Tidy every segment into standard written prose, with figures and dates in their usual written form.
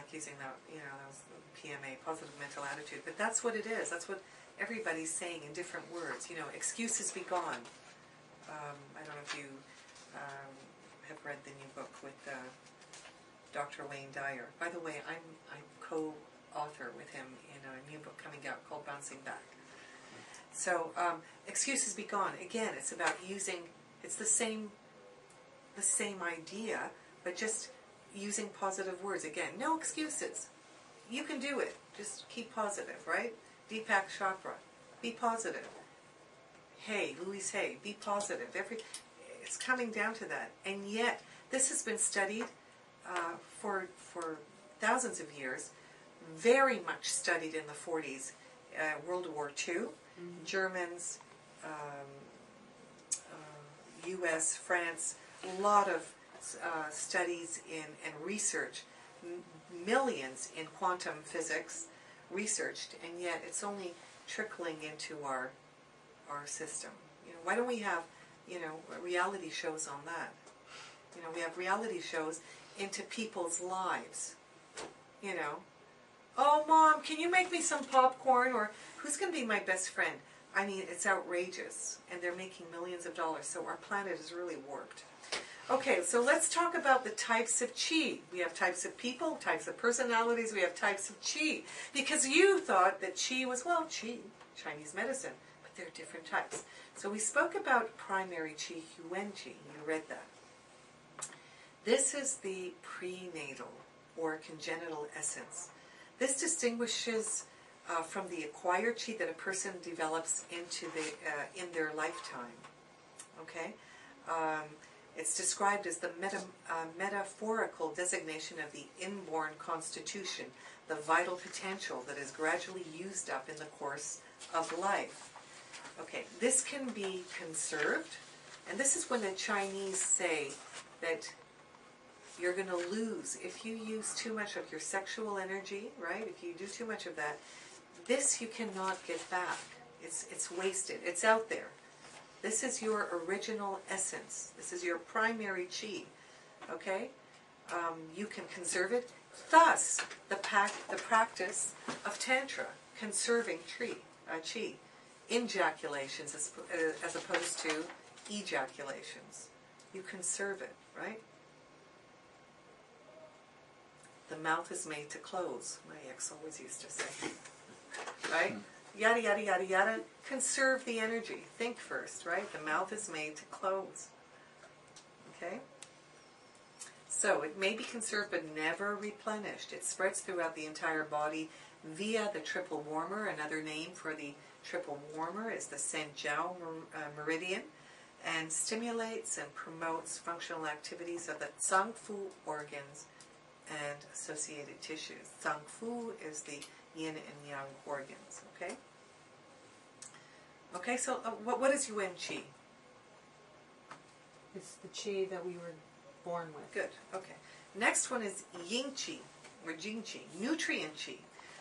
like using that, that was PMA, positive mental attitude, but that's what it is. That's what everybody's saying in different words. Excuses be gone. I don't know if you have read the new book with Dr. Wayne Dyer. By the way, I'm co-author with him in a new book coming out called Bouncing Back. So, excuses be gone. Again, it's about it's the same idea, but just using positive words. Again, no excuses. You can do it. Just keep positive, right? Deepak Chopra, be positive. Hay, Louise Hay, be positive. It's coming down to that. And yet, this has been studied for thousands of years, very much studied in the 40s, World War II, Germans, U.S., France, a lot of studies and research, millions in quantum physics researched, and yet it's only trickling into our system. Why don't we have, reality shows on that? We have reality shows into people's lives. Oh, Mom, can you make me some popcorn? Or who's going to be my best friend? I mean, it's outrageous, and they're making millions of dollars, so our planet is really warped. Okay, so let's talk about the types of chi. We have types of people, types of personalities, we have types of chi. Because you thought that chi was, chi, Chinese medicine, but there are different types. So we spoke about primary chi, Yuan Qi, you read that. This is the prenatal or congenital essence. This distinguishes from the acquired chi that a person develops in their lifetime. Okay? It's described as the metaphorical designation of the inborn constitution, the vital potential that is gradually used up in the course of life. Okay, this can be conserved, and this is when the Chinese say that you're going to lose if you use too much of your sexual energy, right? If you do too much of that, this you cannot get back. It's wasted. It's out there. This is your original essence. This is your primary chi. Okay? You can conserve it. Thus, the practice of Tantra, conserving chi, ejaculations as opposed to ejaculations. You conserve it, right? The mouth is made to close, my ex always used to say. Right? Yada, yada, yada, yada. Conserve the energy. Think first, right? The mouth is made to close. Okay? So, it may be conserved but never replenished. It spreads throughout the entire body via the triple warmer. Another name for the triple warmer is the Sanjiao meridian, and stimulates and promotes functional activities of the Zangfu organs and associated tissues. Zangfu is the yin and yang organs, okay? Okay, so what is Yuan Qi? It's the chi that we were born with. Good, okay. Next one is Ying Qi, or Jing Qi, nutrient Qi.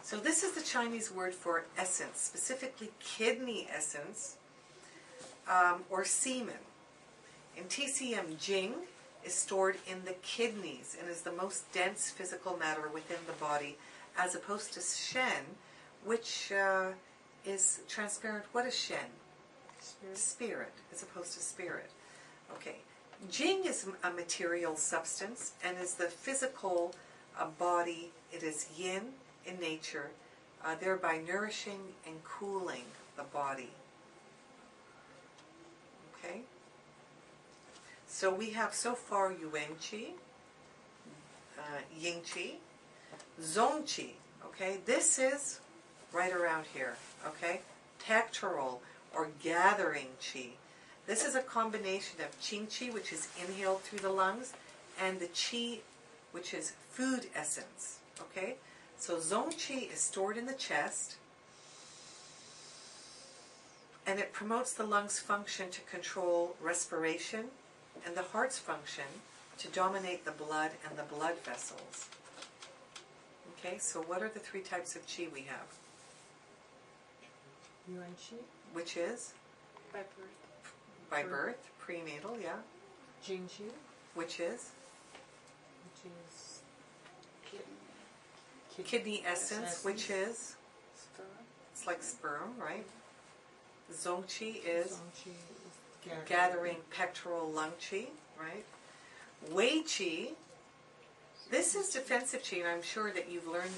So this is the Chinese word for essence, specifically kidney essence, or semen. In TCM, Jing is stored in the kidneys and is the most dense physical matter within the body, as opposed to Shen, which is transparent. What is Shen? Spirit, as opposed to spirit. Okay. Jing is a material substance and is the physical body. It is yin in nature, thereby nourishing and cooling the body. Okay? So we have so far Yuan Qi, Ying Qi, Zong Qi. Okay? This is right around here. Okay? Pectoral or gathering Qi. This is a combination of Qing Qi, which is inhaled through the lungs, and the Qi, which is food essence. Okay? So Zong Qi is stored in the chest, and it promotes the lungs' function to control respiration and the heart's function to dominate the blood and the blood vessels. Okay, so what are the three types of Qi we have? Yuan Qi. Which is? By birth. By birth, prenatal, yeah. Jing Qi. Which is? Which is Kidney. Kidney essence, which is, Sperm. it's like sperm, right? Zongqi is Zongqi is gathering pectoral lung qi, right? Wei qi, this is defensive qi, and I'm sure that you've learned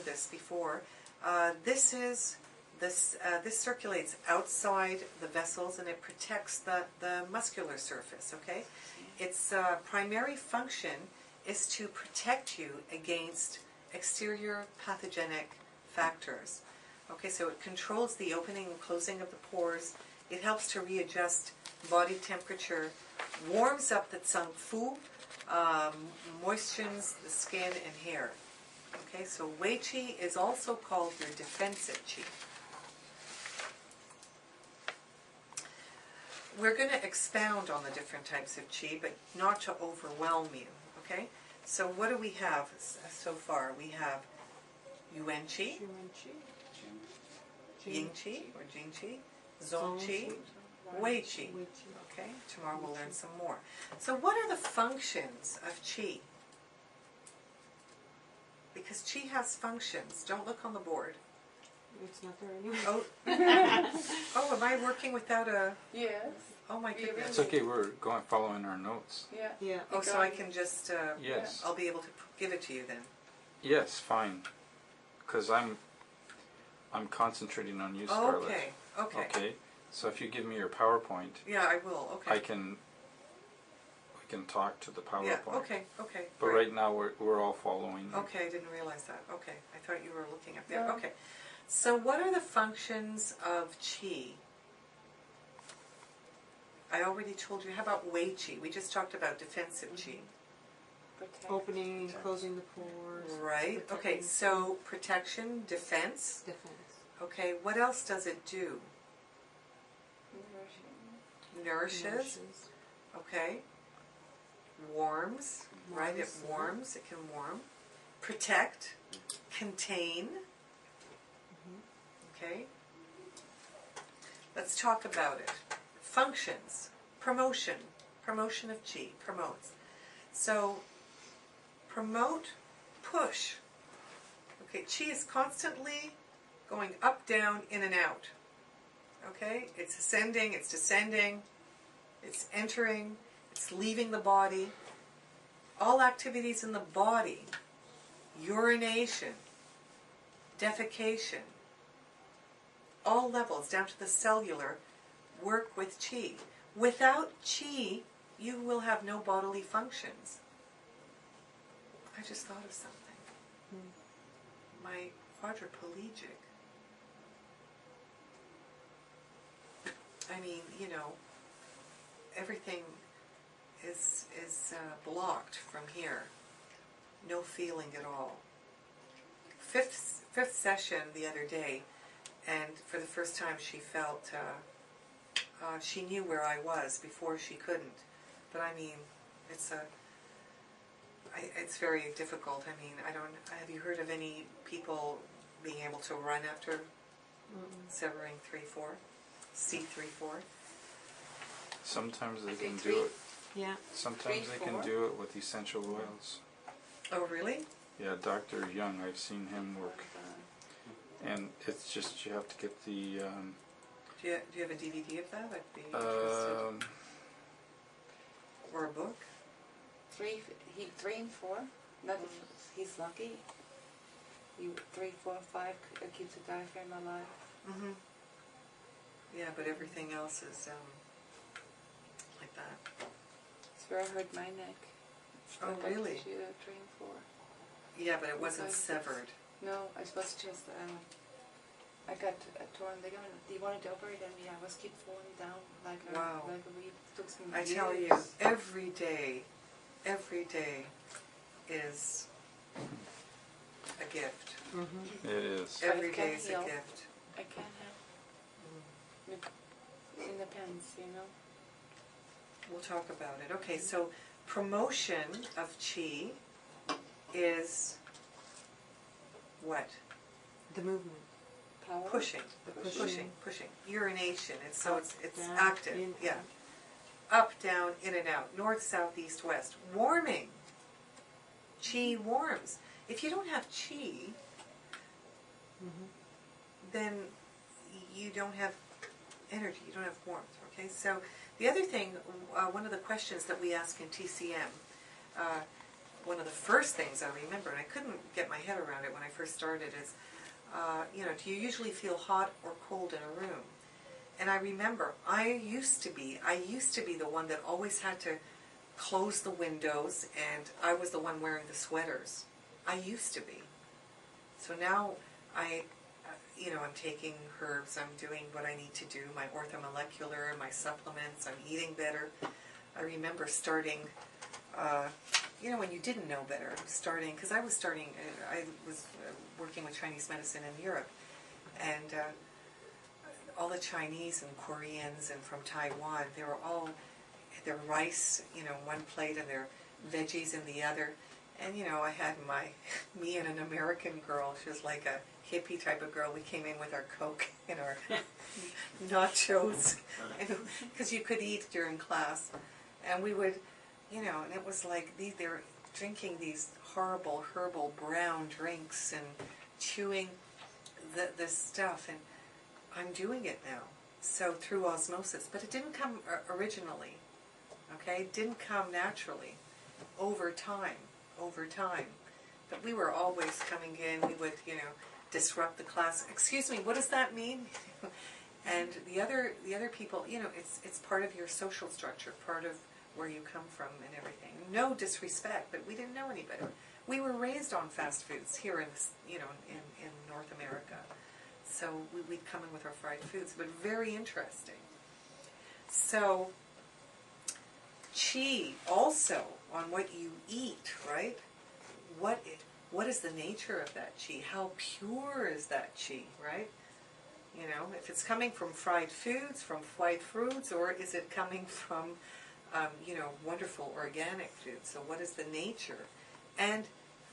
this before. This circulates outside the vessels and it protects the muscular surface, okay? Its primary function is to protect you against exterior pathogenic factors. Okay, so it controls the opening and closing of the pores. It helps to readjust body temperature, warms up the tsang fu, moistens the skin and hair. Okay, so Wei Qi is also called your defensive Qi. We're going to expound on the different types of Qi, but not to overwhelm you, okay? So what do we have so far? We have Yuan Qi, Ying Qi or Jing Qi, Zong Qi, Wei Qi. Okay, tomorrow we'll learn some more. So what are the functions of Qi? Because Qi has functions. Don't look on the board. It's not there anymore. Oh, am I working without a... Yes. Oh my goodness. It's okay, we're following our notes. Yeah. Yeah. Oh, so I can just... Yes. I'll be able to give it to you then. Yes, fine. Because I'm concentrating on you, Scarlett. Okay. Okay. So if you give me your PowerPoint, Yeah, I will. Okay. we can talk to the PowerPoint. Yeah. Okay. But right now we're all following. Okay, I didn't realize that. Okay, I thought you were looking up there. No. Okay. So what are the functions of Qi? I already told you. How about Wei Qi? We just talked about defensive Qi. Protect. Opening and closing the pores. Right. Okay, protecting so protection, defense. defense. Okay, what else does it do? Nourishes. Okay. Warms. Right, it warms. It can warm. Protect. Contain. Okay. Let's talk about it. Functions. Promotion. Promotion of Qi. Promotes. So, promote, push. Okay, Qi is constantly going up, down, in and out. Okay, it's ascending, it's descending, it's entering, it's leaving the body. All activities in the body, urination, defecation, all levels down to the cellular, work with Qi. Without Qi, you will have no bodily functions. I just thought of something. My quadriplegic. I mean, you know, everything is blocked from here. No feeling at all. Fifth session the other day, and for the first time she felt, she knew where I was before she couldn't. But I mean, it's very difficult. I mean, have you heard of any people being able to run after severing 3-4? C3-4? Sometimes they can three? do it. Yeah. Sometimes they can 3-4? do it with essential oils. Oh, really? Yeah, Dr. Young, I've seen him work. And it's just, you have to get the, Do you have a DVD of that? I'd be interested. Or a book? 3 and 4. Not he's lucky. 3, 4, 5 keeps the diaphragm alive. Mm-hmm. Yeah, but everything else is like that. It's where I hurt my neck. Oh, I got really? to do 3 and 4. Yeah, but it wasn't Because- severed. No, I was just I got a torn ligament. They wanted to operate on me. I was keep falling down like a Wow. weed. Took some I years. tell you, every day is a gift. Mm-hmm. it is. But Every it day can is a heal. gift. I can't have it depends, you know. We'll talk about it. Okay, so promotion of Qi is what? The movement. Power. Pushing. The Pushing. Urination. It's Down, active. in, Yeah. out. Up, down, in and out. North, south, east, west. Warming. Qi warms. If you don't have qi, then you don't have energy, you don't have warmth, okay? So the other thing, one of the questions that we ask in TCM, one of the first things I remember, and I couldn't get my head around it when I first started, is, do you usually feel hot or cold in a room? And I remember, I used to be the one that always had to close the windows, and I was the one wearing the sweaters. I used to be. So now I'm taking herbs, I'm doing what I need to do, my orthomolecular, my supplements, I'm eating better. I remember starting, when you didn't know better, because I was working with Chinese medicine in Europe, and all the Chinese and Koreans and from Taiwan, they were all, their rice, one plate, and their veggies in the other. And, I had me and an American girl, she was like a hippie type of girl. We came in with our Coke and our nachos, because you could eat during class. And we would, and it was like, they were drinking these horrible herbal brown drinks and chewing this stuff. And I'm doing it now, so through osmosis. But it didn't come originally, okay? It didn't come naturally, over time. But we were always coming in, we would, disrupt the class. Excuse me, what does that mean? And the other people, it's part of your social structure, part of where you come from and everything. No disrespect, but we didn't know any better. We were raised on fast foods here in North America. So we'd come in with our fried foods, but very interesting. So, qi also on what you eat, right? What is the nature of that qi? How pure is that qi, right? If it's coming from fried foods, from fried fruits, or is it coming from, wonderful organic foods? So what is the nature? And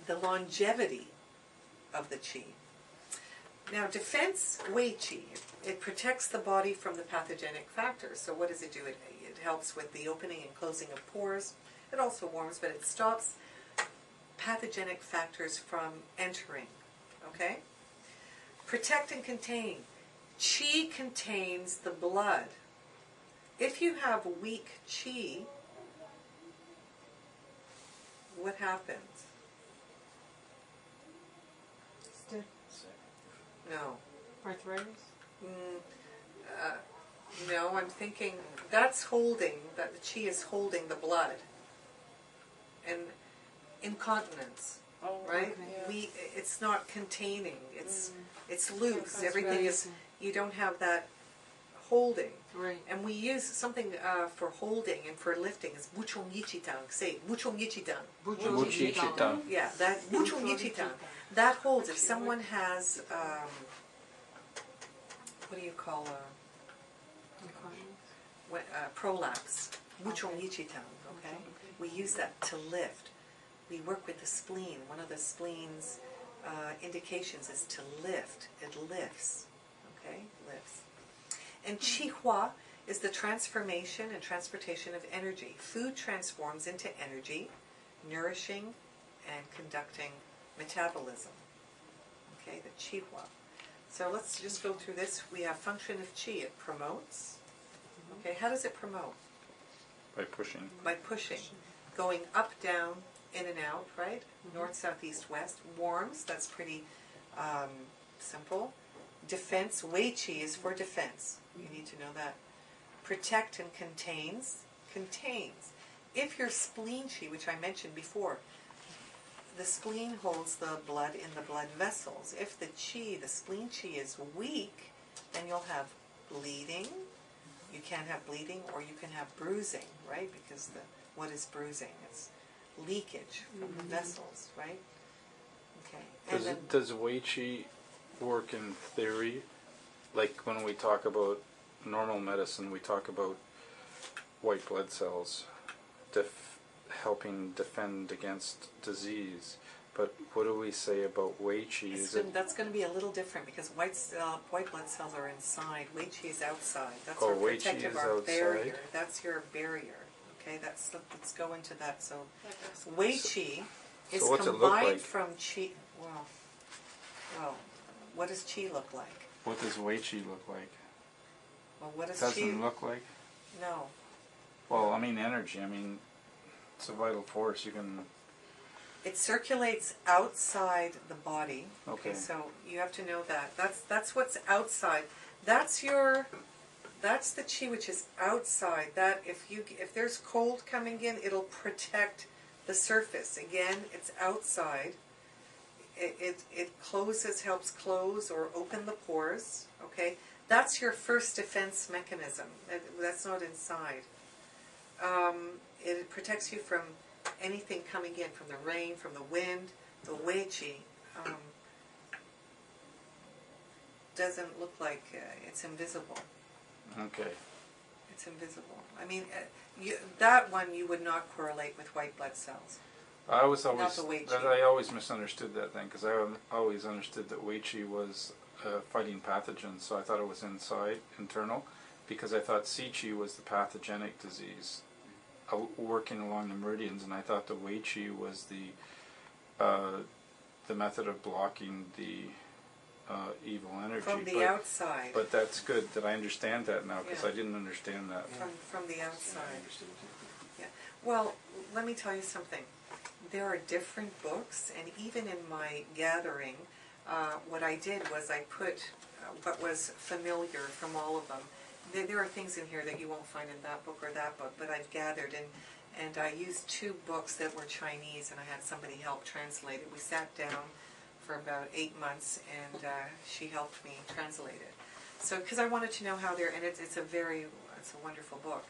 the longevity of the qi. Now, defense Wei Qi, it protects the body from the pathogenic factors. So what does it do? It helps with the opening and closing of pores. It also warms, but it stops pathogenic factors from entering. Okay? Protect and contain. Qi contains the blood. If you have weak qi, what happens? Stiff. No. Arthritis? No, I'm thinking that's holding, that the qi is holding the blood. And incontinence, Oh, right? okay. It's not containing, it's loose. That's Everything right. is, you don't have that holding. Right. And we use something for holding and for lifting is buchong yichitang. Say buchong yichitang. Wuchichitang. Yeah, that buchong yichitang. That holds. If someone has, what do you call prolapse, buchong yichitang, okay? We use that to lift. We work with the spleen. One of the spleen's indications is to lift. It lifts, okay? Lifts. And qi hua is the transformation and transportation of energy. Food transforms into energy, nourishing and conducting metabolism. Okay, the qi hua. So let's just go through this. We have function of qi. It promotes. Okay, how does it promote? By pushing. By pushing. Going up, down, in and out, right? North, south, east, west. Warms, that's pretty simple. Defense, Wei Qi is for defense. You need to know that. Protect and contains. Contains. If your spleen qi, which I mentioned before, the spleen holds the blood in the blood vessels. If the qi, the spleen qi is weak, then you'll have bleeding. You can have bleeding, or you can have bruising, right? Because what is bruising? It's leakage from the vessels, right? Okay. Does Wei Qi work in theory? Like when we talk about normal medicine, we talk about white blood cells helping defend against disease. But what do we say about Wei Qi? That's going to be a little different because white blood cells are inside. Wei Qi is outside. That's Oh, our Wei Qi protective, is our outside? barrier. That's your barrier. Okay, let's go into that. So Wei Qi It's what's it look combined like? from Qi, well, what does Qi look like? What does Wei Chi look like? Well, what does Doesn't Qi, look like? no. Well, I mean energy. I mean, it's a vital force. You can. It circulates outside the body. Okay. So you have to know that. That's what's outside. That's the Qi which is outside. That if there's cold coming in, it'll protect the surface. Again, it's outside. It closes, helps close or open the pores. Okay, that's your first defense mechanism. That's not inside. It protects you from anything coming in, from the rain, from the wind. The Wei Qi doesn't look like it's invisible. Okay. It's invisible. I mean, that one you would not correlate with white blood cells. I was Not always the Wei that Qi. I always misunderstood that thing because I always understood that Wei Qi was fighting pathogens, so I thought it was inside, internal, because I thought Qi Qi was the pathogenic disease working along the meridians, and I thought the Wei Qi was the method of blocking the evil energy. From the outside. But that's good that I understand that now because Yeah. I didn't understand that. From the outside. Yeah. Well, let me tell you something. There are different books, and even in my gathering, what I did was I put what was familiar from all of them. There are things in here that you won't find in that book or that book, but I've gathered, and I used 2 books that were Chinese, and I had somebody help translate it. We sat down for about 8 months, and she helped me translate it. So, because I wanted to know how they're, and it's a wonderful book.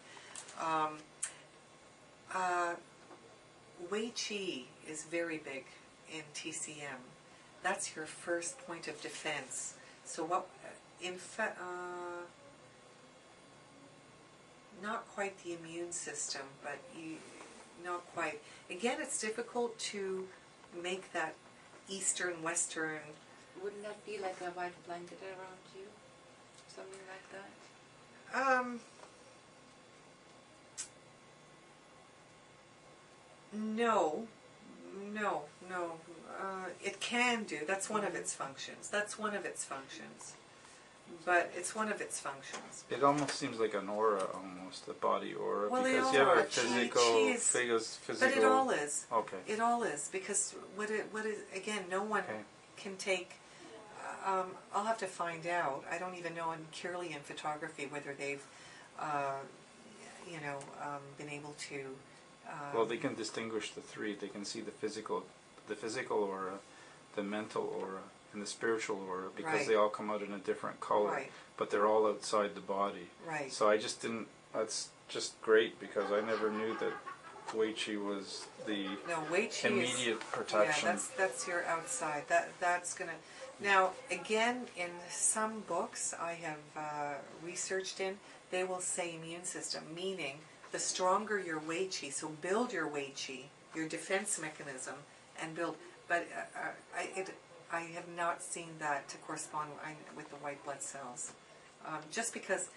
Wei Qi is very big in TCM. That's your first point of defense. So what, not quite the immune system, but not quite. Again, it's difficult to make that Eastern, Western. Wouldn't that be like a white blanket around you? Something like that? No. It can do. That's one of its functions. But it's one of its functions. It almost seems like an aura, almost a body aura, Well, because they you have are. a physical, Qi is- physical. But it all is. Okay. It all is, because what is, again, no one Okay. can take, I'll have to find out. I don't even know in Kirlian photography whether they've, been able to. Well, they can distinguish the 3. They can see the physical aura, the mental aura, and the spiritual aura, because Right. they all come out in a different color, Right. but they're all outside the body. Right. So I just didn't. That's just great because I never knew that Wei Qi was the No, Wei Qi immediate protection. Yeah, that's your outside. That's gonna. Now, again, in some books I have researched in, they will say immune system, meaning the stronger your Wei Qi. So build your Wei Qi, your defense mechanism, and build. But I have not seen that to correspond with the white blood cells, just because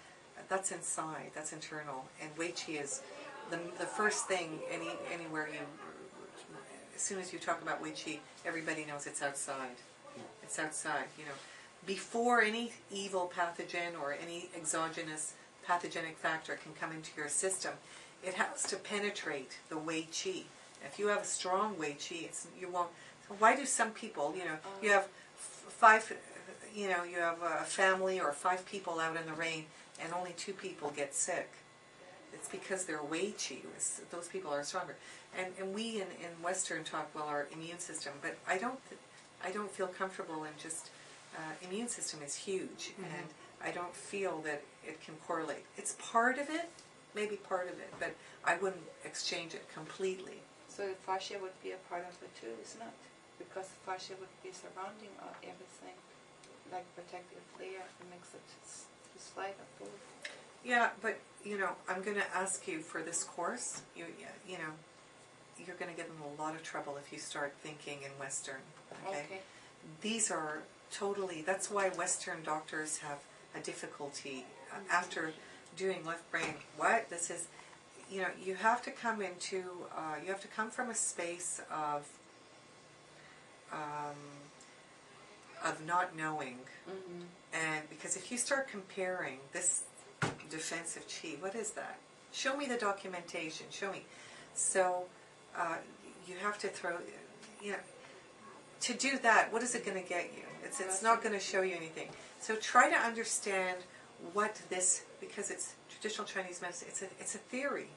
that's inside, that's internal, and Wei Qi is the first thing anywhere you. As soon as you talk about Wei Qi, everybody knows it's outside. It's outside, before any evil pathogen or any exogenous pathogenic factor can come into your system. It has to penetrate the Wei Qi. If you have a strong Wei Qi, you won't. So why do some people, you have 5, you have a family or 5 people out in the rain, and only 2 people get sick? It's because their Wei Qi, those people are stronger. And we in Western talk, well, our immune system, but I don't feel comfortable in just, immune system is huge, and I don't feel that it can correlate. It's part of it, maybe part of it, but I wouldn't exchange it completely. So the fascia would be a part of it too, isn't it? Because the fascia would be surrounding everything, like protective layer that makes it just light up full. Yeah, but, I'm going to ask you for this course, you're going to get in a lot of trouble if you start thinking in Western, okay? These are totally, that's why Western doctors have a difficulty after doing left brain. What? This is, you have to come into, you have to come from a space of of not knowing. Mm-hmm. And because if you start comparing this defensive chi, what is that? Show me the documentation. Show me. So you have to throw. To do that, what is it going to get you? It's not going to show you anything. So try to understand what this, because it's traditional Chinese medicine. It's a theory.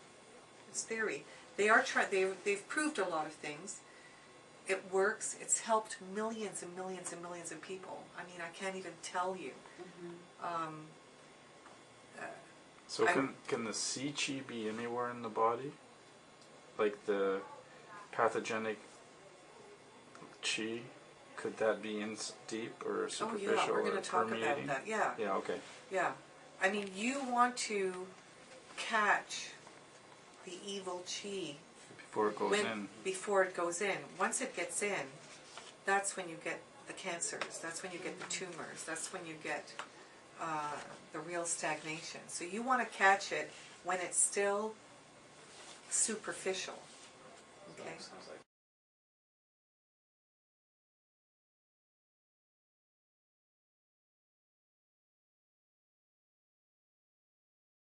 It's theory. They've proved a lot of things. It works. It's helped millions and millions and millions of people. I mean, I can't even tell you. Mm-hmm. So can the Si Chi be anywhere in the body? Like the pathogenic Chi, could that be in deep or superficial Oh yeah, we're going or to talk permeating? about that. Yeah, Yeah, okay. yeah. I mean, you want to catch the evil chi Before it goes in. before it goes in. Once it gets in, that's when you get the cancers. That's when you get the tumors. That's when you get the real stagnation. So you want to catch it when it's still superficial. Okay. Sounds like